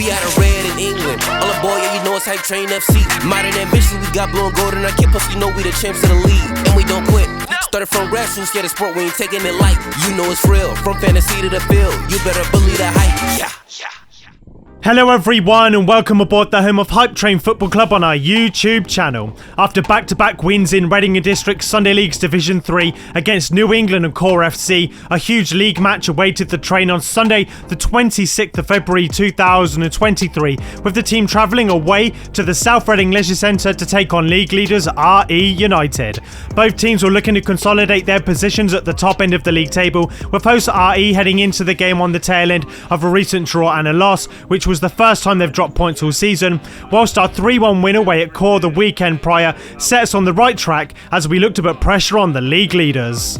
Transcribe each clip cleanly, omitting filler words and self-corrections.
We out of red in England. All aboard, yeah, you know it's Hype Train FC. Modern ambition, we got blue and gold in our kit, plus you know we the champs of the league. And we don't quit. Started from grassroots, yeah, the sport, we ain't taking it light. You know it's real, from fantasy to the field. You better believe the hype. Yeah. Hello everyone and welcome aboard the home of Hype Train Football Club on our YouTube channel. After back-to-back wins in Reading and District Sunday League's Division 3 against New England and Core FC, a huge league match awaited the train on Sunday the 26th of February 2023, with the team travelling away to the South Reading Leisure Centre to take on league leaders RE United. Both teams were looking to consolidate their positions at the top end of the league table, with host RE heading into the game on the tail end of a recent draw and a loss, which was the first time they've dropped points all season, whilst our 3-1 win away at Core the weekend prior set us on the right track as we look to put pressure on the league leaders.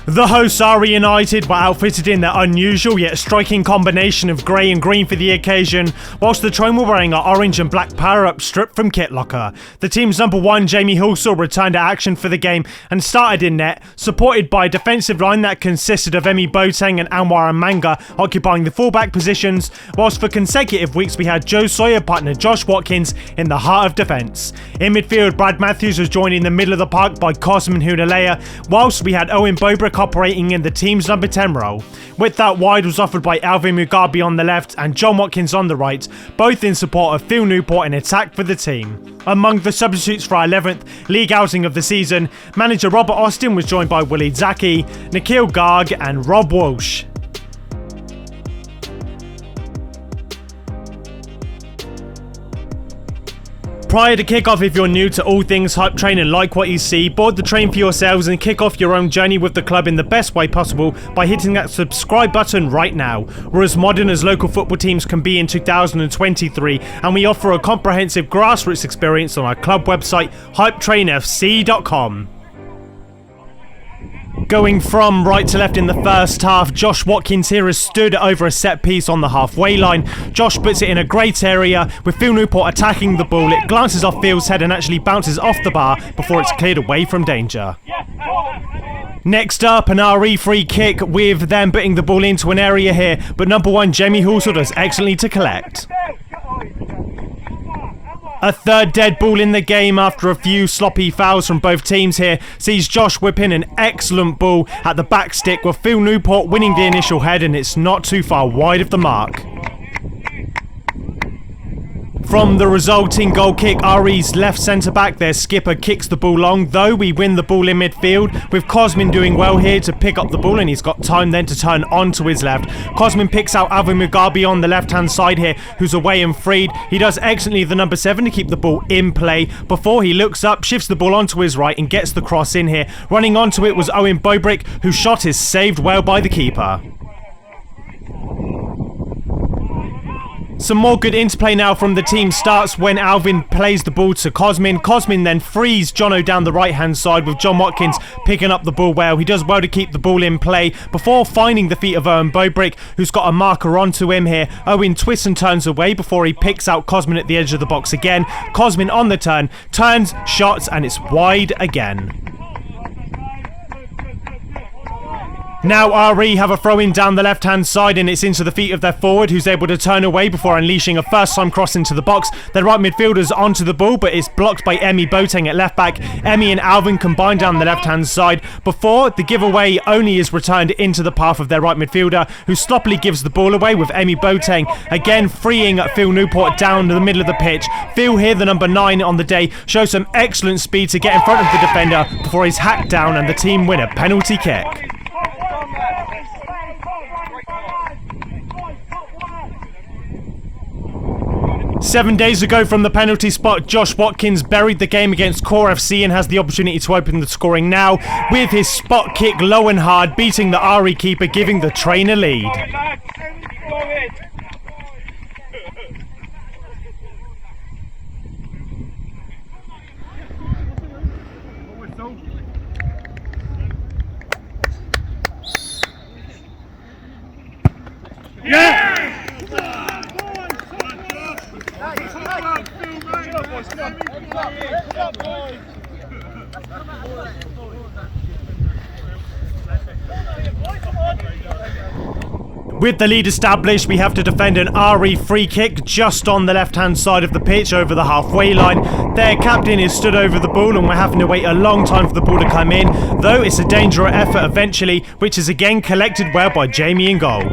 The hosts RE United were outfitted in their unusual yet striking combination of grey and green for the occasion, whilst the Trone were wearing our orange and black power-up strip from Kitlocker. The team's number one, Jamie Hulsall, returned to action for the game and started in net, supported by a defensive line that consisted of Emi Boateng and Anwar Manga occupying the fullback positions, whilst for consecutive weeks we had Joe Sawyer partner Josh Watkins in the heart of defence. In midfield, Brad Matthews was joined in the middle of the park by Cosmin Hunalea, whilst we had Owen Bobrick operating in the team's number 10 role. Width out wide was offered by Alvin Mugabe on the left and John Watkins on the right, both in support of Phil Newport in attack for the team. Among the substitutes for our 11th league outing of the season, manager Robert Austin was joined by Willie Zaki, Nikhil Garg and Rob Walsh. Prior to kickoff, if you're new to all things Hype Train and like what you see, board the train for yourselves and kick off your own journey with the club in the best way possible by hitting that subscribe button right now. We're as modern as local football teams can be in 2023, and we offer a comprehensive grassroots experience on our club website, hypetrainfc.com. Going from right to left in the first half, Josh Watkins here has stood over a set piece on the halfway line. Josh puts it in a great area with Phil Newport attacking the ball. It glances off Phil's head and actually bounces off the bar before it's cleared away from danger. Next up, an RE free kick with them putting the ball into an area here, but number one Jamie Hulsall does excellently to collect. A third dead ball in the game after a few sloppy fouls from both teams here sees Josh whip in an excellent ball at the back stick with Phil Newport winning the initial head, and it's not too far wide of the mark. From the resulting goal kick, RE's left centre-back, their skipper, kicks the ball long, though we win the ball in midfield, with Cosmin doing well here to pick up the ball, and he's got time then to turn onto his left. Cosmin picks out Alvin Mugabe on the left-hand side here, who's away and freed. He does excellently the number 7 to keep the ball in play before he looks up, shifts the ball onto his right and gets the cross in here. Running onto it was Owen Bobrick, whose shot is saved well by the keeper. Some more good interplay now from the team starts when Alvin plays the ball to Cosmin. Cosmin then frees Jono down the right hand side with John Watkins picking up the ball well. He does well to keep the ball in play before finding the feet of Owen Bobrick, who's got a marker onto him here. Owen twists and turns away before he picks out Cosmin at the edge of the box again. Cosmin on the turn, turns, shots, and it's wide again. Now RE have a throw-in down the left-hand side, and it's into the feet of their forward, who's able to turn away before unleashing a first-time cross into the box. Their right midfielder's onto the ball, but it's blocked by Emi Boateng at left-back. Emi and Alvin combine down the left-hand side before the giveaway only is returned into the path of their right midfielder, who sloppily gives the ball away with Emi Boateng, again freeing Phil Newport down the middle of the pitch. Phil here, the number 9 on the day, shows some excellent speed to get in front of the defender before he's hacked down and the team win a penalty kick. 7 days ago from the penalty spot, Josh Watkins buried the game against Core FC and has the opportunity to open the scoring now with his spot kick low and hard, beating the RE keeper, giving the train a lead. Yeah! With the lead established, we have to defend an RE free kick just on the left-hand side of the pitch over the halfway line. Their captain is stood over the ball and we're having to wait a long time for the ball to come in, though it's a dangerous effort eventually, which is again collected well by Jamie in goal.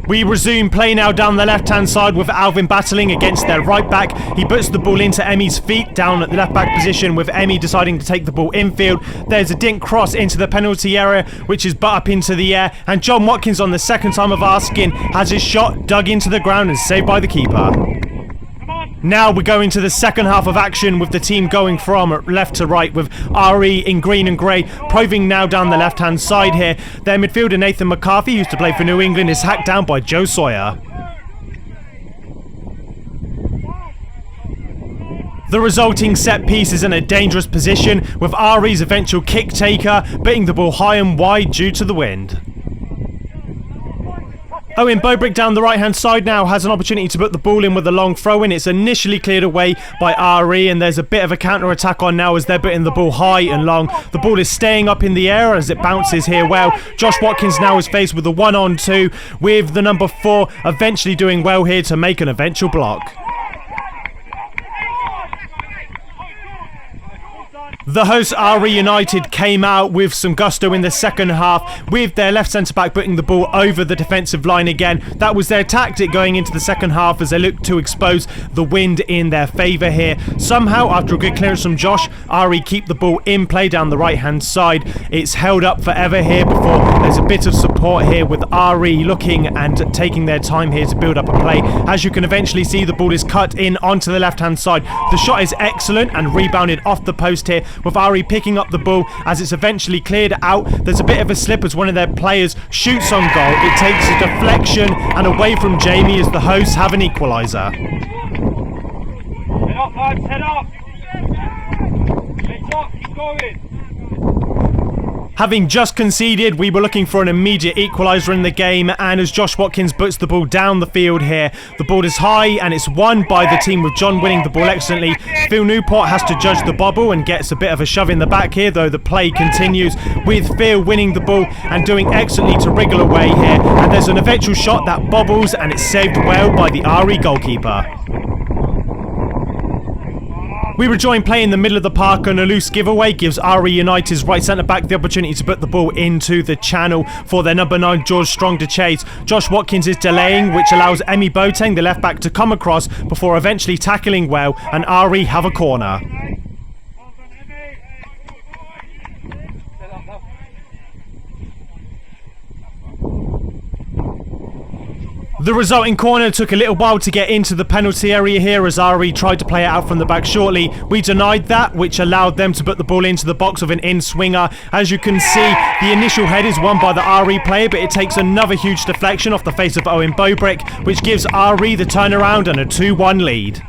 We resume play now down the left-hand side with Alvin battling against their right back. He puts the ball into Emmy's feet down at the left-back position, with Emmy deciding to take the ball infield. There's a dink cross into the penalty area, which is butt up into the air, and John Watkins, on the second time of asking, has his shot dug into the ground and saved by the keeper. Now we go into the second half of action with the team going from left to right, with RE in green and grey proving now down the left hand side here. Their midfielder Nathan McCarthy, who used to play for New England, is hacked down by Joe Sawyer. The resulting set piece is in a dangerous position, with RE's eventual kick taker beating the ball high and wide due to the wind. Owen Bobrick down the right hand side now has an opportunity to put the ball in with a long throw in. It's initially cleared away by RE, and there's a bit of a counter attack on now as they're putting the ball high and long. The ball is staying up in the air as it bounces here well. Josh Watkins now is faced with a 1-on-2, with the number 4 eventually doing well here to make an eventual block. The hosts RE United came out with some gusto in the second half, with their left centre-back putting the ball over the defensive line again. That was their tactic going into the second half as they looked to expose the wind in their favour here. Somehow, after a good clearance from Josh, RE keep the ball in play down the right-hand side. It's held up forever here before there's a bit of support here, with RE looking and taking their time here to build up a play. As you can eventually see, the ball is cut in onto the left-hand side. The shot is excellent and rebounded off the post here, with RE picking up the ball as it's eventually cleared out. There's a bit of a slip as one of their players shoots on goal. It takes a deflection and away from Jamie as the hosts have an equaliser. Head up, lads, head up! Head up, keep going! Having just conceded, we were looking for an immediate equaliser in the game, and as Josh Watkins puts the ball down the field here, the ball is high and it's won by the team, with John winning the ball excellently. Phil Newport has to judge the bobble and gets a bit of a shove in the back here, though the play continues with Phil winning the ball and doing excellently to wriggle away here, and there's an eventual shot that bobbles and it's saved well by the RE goalkeeper. We rejoin play in the middle of the park, and a loose giveaway gives RE United's right centre-back the opportunity to put the ball into the channel for their number 9 George Strong to chase. Josh Watkins is delaying, which allows Emmy Boateng, the left-back, to come across before eventually tackling well, and RE have a corner. The resulting corner took a little while to get into the penalty area here as RE tried to play it out from the back shortly. We denied that, which allowed them to put the ball into the box of an in-swinger. As you can see, the initial head is won by the RE player, but it takes another huge deflection off the face of Owen Bobrick, which gives RE the turnaround and a 2-1 lead.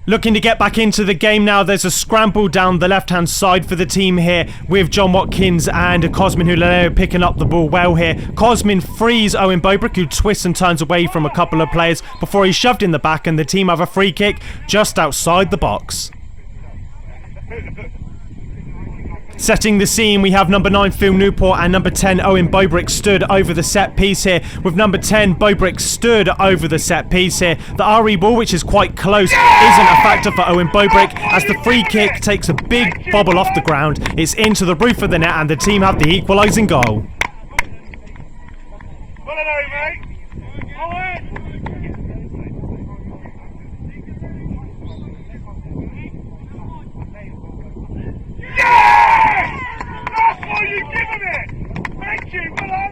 Looking to get back into the game now, there's a scramble down the left-hand side for the team here, with John Watkins and Cosmin Hulaleo picking up the ball well here. Cosmin frees Owen Bobrick, who twists and turns away from a couple of players before he's shoved in the back, and the team have a free kick just outside the box. Setting the scene, we have number 9 Phil Newport and number 10 Owen Bobrick stood over the set piece here, with number 10 Bobrick stood over the set piece here. The RE ball, which is quite close, isn't a factor for Owen Bobrick as the free kick takes a big bobble off the ground. It's into the roof of the net and the team have the equalising goal. Well done, mate. Owen! Yes! That's what you give him it! Thank you, well done!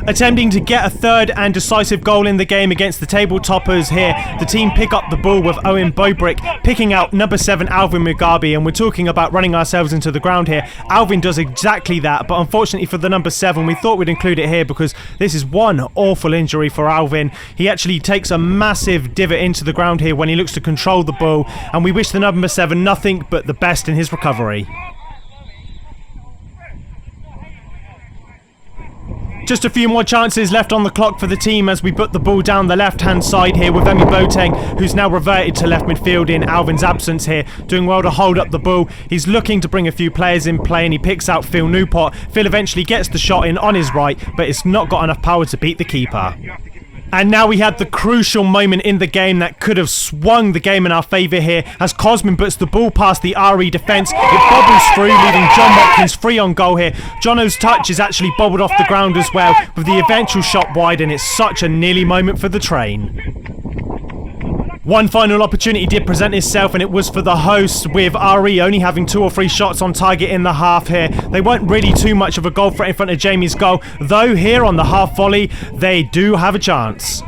Attempting to get a third and decisive goal in the game against the table toppers here, the team pick up the ball with Owen Bobrick picking out number 7 Alvin Mugabe, and we're talking about running ourselves into the ground here. Alvin does exactly that, but unfortunately for the number 7, we thought we'd include it here because this is one awful injury for Alvin. He actually takes a massive divot into the ground here when he looks to control the ball, and we wish the number 7 nothing but the best in his recovery. Just a few more chances left on the clock for the team as we put the ball down the left-hand side here with Emi Boateng, who's now reverted to left midfield in Alvin's absence here, doing well to hold up the ball. He's looking to bring a few players in play and he picks out Phil Newport. Phil eventually gets the shot in on his right, but it's not got enough power to beat the keeper. And now we had the crucial moment in the game that could have swung the game in our favour here as Cosmin puts the ball past the RE defence. It bobbles through, leaving John Watkins free on goal here. Jono's touch is actually bobbled off the ground as well, with the eventual shot wide, and it's such a nearly moment for the train. One final opportunity did present itself, and it was for the hosts, with RE only having 2 or 3 shots on target in the half here. They weren't really too much of a goal threat in front of Jamie's goal, though here on the half volley, they do have a chance.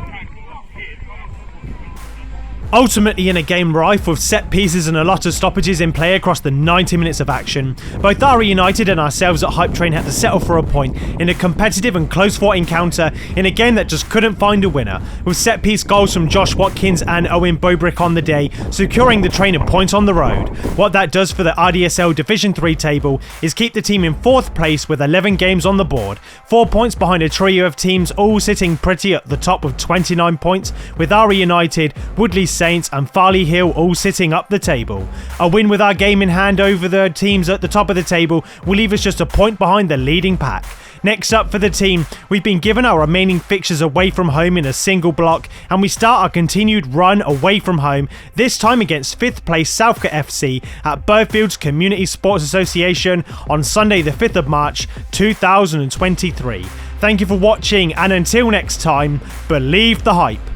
Ultimately, in a game rife with set pieces and a lot of stoppages in play across the 90 minutes of action, both RE United and ourselves at Hype Train had to settle for a point in a competitive and close-fought encounter in a game that just couldn't find a winner, with set piece goals from Josh Watkins and Owen Bobrick on the day, securing the train a point on the road. What that does for the RDSL Division 3 table is keep the team in 4th place with 11 games on the board, 4 points behind a trio of teams all sitting pretty at the top with 29 points, with RE United, Woodley Saints and Farley Hill all sitting up the table. A win with our game in hand over the teams at the top of the table will leave us just a point behind the leading pack. Next up for the team, we've been given our remaining fixtures away from home in a single block, and we start our continued run away from home, this time against 5th place Southcote FC at Burfields Community Sports Association on Sunday the 5th of March 2023. Thank you for watching, and until next time, believe the hype.